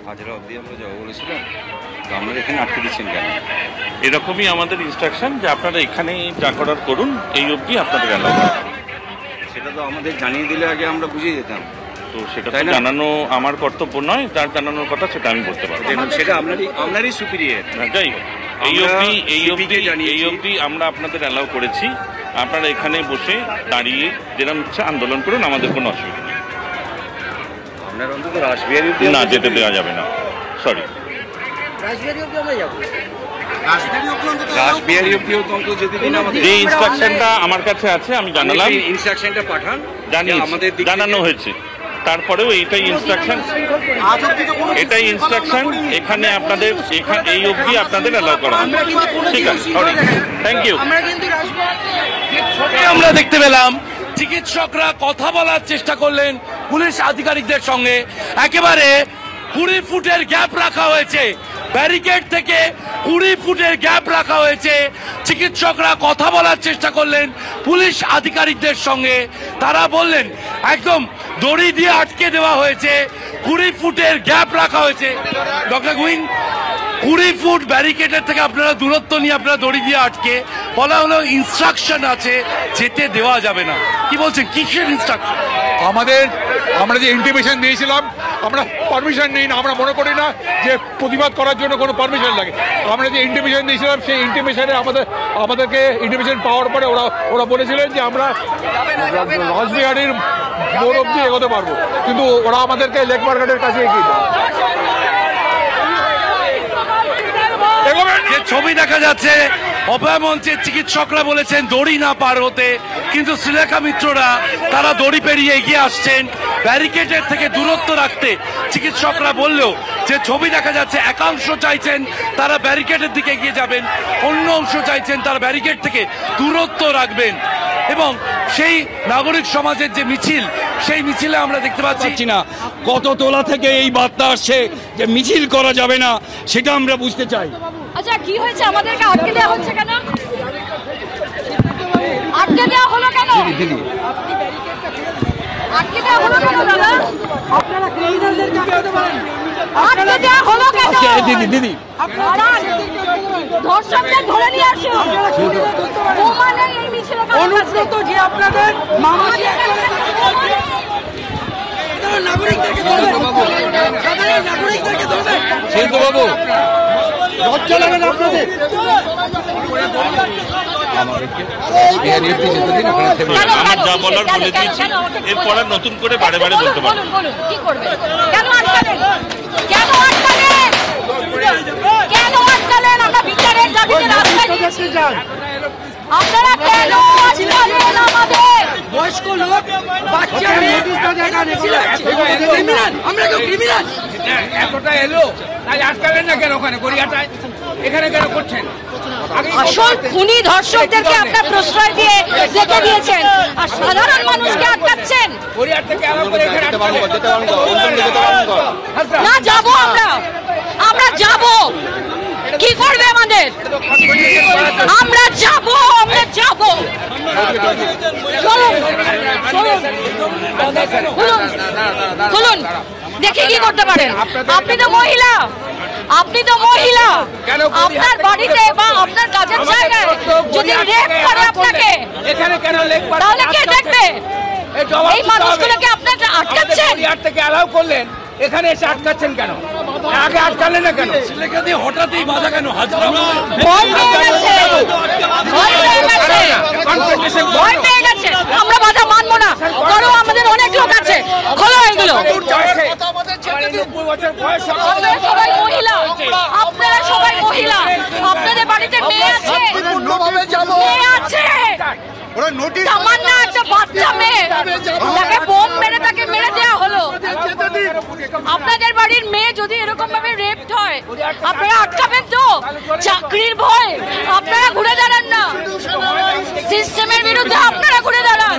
হাজরা অবধি আমরা যাবো বলেছিলাম, তো আপনারা এখানে আটকে দিচ্ছেন কেন? এরকমই আমাদের ইনস্ট্রাকশন যে আপনারা এখানে যা করার করুন, এই অবধি আপনাদের অ্যালাউ করা। সেটা তো আমাদের জানিয়ে দিলে আগে আমরা বুঝিয়ে যেতাম। তো সেটা তো জানানো আমার কর্তব্য নয়, তার জানানোর কথা সেটা আমি বলতে পারবো। সেটা আপনারই সুপিরিয়র। যাই হোক, এই অবধি আমরা আপনাদের অ্যালাউ করেছি। আপনারা এখানে বসে দাঁড়িয়ে যেরকম ইচ্ছা আন্দোলন করুন, আমাদের কোনো অসুবিধা নেই। আপনার অন্তত রাসবিহারী না, যেতে দেওয়া যাবে না, সরি। যে ইনস্ট্রাকশনটা আমার কাছে আছে আমি জানালাম, ইনস্ট্রাকশনটা পাঠান, জানানো হয়েছে। তারপরেও এটাই ইনস্ট্রাকশন, এখানে আপনাদের এই অবধি আপনাদের অ্যালাউ করা। ঠিক আছে, সরি, থ্যাংক ইউ। আমরা দেখতে পেলাম চিকিৎসকরা কথা বলার চেষ্টা করলেন পুলিশ আধিকারিকদের সঙ্গে। একেবারে 20 ফুটের গ্যাপ রাখা হয়েছে, ব্যারিকেড থেকে 20 ফুটের গ্যাপ রাখা হয়েছে। চিকিৎসকরা কথা বলার চেষ্টা করলেন পুলিশ আধিকারিকদের সঙ্গে। তারা বললেন একদম দড়ি দিয়ে আটকে দেওয়া হয়েছে, 20 ফুটের গ্যাপ রাখা হয়েছে। ডক্টর গুইন, 20 ফুট ব্যারিকেডের থেকে আপনারা দূরত্ব নিয়ে আপনারা দড়ি দিয়ে আটকে, বলা হলো ইনস্ট্রাকশন আছে যেতে দেওয়া যাবে না। কি বলছেন, কিসের ইনস্ট্রাকশন? আমরা যে ইন্টিমেশন দিয়েছিলাম, আমরা পারমিশন নেই না, আমরা মনে করি না যে প্রতিবাদ করার জন্য কোনো পারমিশন লাগে। আমরা যে ইন্টিমেশন দিয়েছিলাম সেই ইন্টিমেশনে আমাদেরকে ইন্টিমেশন পাওয়ার পরে ওরা বলেছিলেন যে আমরা রাসবিহারীর মোড় অব্দি এগোতে পারবো, কিন্তু ওরা আমাদেরকে লেক মার্কেটের কাছে এগিয়ে দেয়। যে ছবি দেখা যাচ্ছে, অভয় মঞ্চের চিকিৎসকরা বলেছেন দড়ি না পার হতে, কিন্তু শ্রীলেখা মিত্ররা তারা দড়ি পেরিয়ে এগিয়ে আসছেন ব্যারিকেডের থেকে দূরত্ব রাখতে। চিকিৎসকরা বললেও যে ছবি দেখা যাচ্ছে, একাংশ চাইছেন তারা ব্যারিকেডের দিকে এগিয়ে যাবেন, অন্য অংশ চাইছেন তারা ব্যারিকেড থেকে দূরত্ব রাখবেন। এবং সেই নাগরিক সমাজের যে মিছিল, সেই মিছিলে আমরা দেখতে পাচ্ছি না কত তোলা থেকে এই বার্তা আসছে যে মিছিল করা যাবে না, সেটা আমরা বুঝতে চাই। আচ্ছা, কি হয়েছে? আমাদেরকে আটকে দেওয়া হচ্ছে কেন? আটকে দেওয়া হলো কেন? আটকে দেওয়া হলো কেন দাদা? আপনারা ক্রিমিনালদের আটকাতে পারেন। আটকে দেওয়া হলো কেন? দিদি আপনারা ধর্ষকদের ধরে নিয়ে আসুন। মানে এই মিছিল অনুব্রত যে আপনাদের মামাজি নাগরিকদেরকে ধরবেন, সাধারণ নাগরিকদেরকে ধরবেন। শিল্প বাবু, লজ্জা লাগে না আপনাদের? আমার যা বলার বলে দিয়েছি, এরপরে নতুন করে বারে বারে বলতে পারবো। কি করবেন? কেন আটকালেন? কেন আটকালেন? কেন আটকালেন? আমরা বিচারের দাবিতে রাস্তায় নেমেছি। আপনারা কেন আটকালেন আমাদের? বয়স্ক লোক, বাচ্চা আমরা কেউ ক্রিমিনাল? এতটা এলো, তাই আটকালেন না কেন? ওখানে গড়িয়াটায় এখানে কেন করছেন? আসল খুনি ধর্ষকদেরকে আপনার প্রশ্রয় দিয়ে রেখে দিয়েছেন, আর সাধারণ মানুষকে আটকাচ্ছেন। গড়িয়ার থেকে আলাদা করে এখানে না, যাবো আমরা যাবো। কি করবে আমাদের? আমরা যাবো। চলুন দেখি কি করতে পারেন। আপনি তো মহিলা, আপনার বাড়িতে বা আপনার কাজের জায়গায় যদি রেপ করে আপনাকে, তাহলে কে দেখবে? এই মানুষগুলোকে আপনারা আটকাচ্ছেন। থেকে অ্যালাউ করলেন, এখানে এসে আটকাচ্ছেন কেন? আগে আটকালেন না কেন? হঠাৎই বাধা কেন? ভয় পেয়ে গেছে। আমরা বাধা মানবো না, করো, আমাদের অনেক লোক আছে, খোলো এগুলো। আপনারা সবাই মহিলা, আপনাদের বাড়িতে মেয়ে আছে, তামান্না একটা বাচ্চা মেয়ে, তাকে বোম মেরে তাকে মেরে দেওয়া হলো। আপনাদের বাড়ির মেয়ে যদি এরকম ভাবে রেপড হয়, আপনারা আটকাবেন তো? চাকরির ভয় আপনারা ঘুরে দাঁড়ান না, সিস্টেমের বিরুদ্ধে আপনারা ঘুরে দাঁড়ান।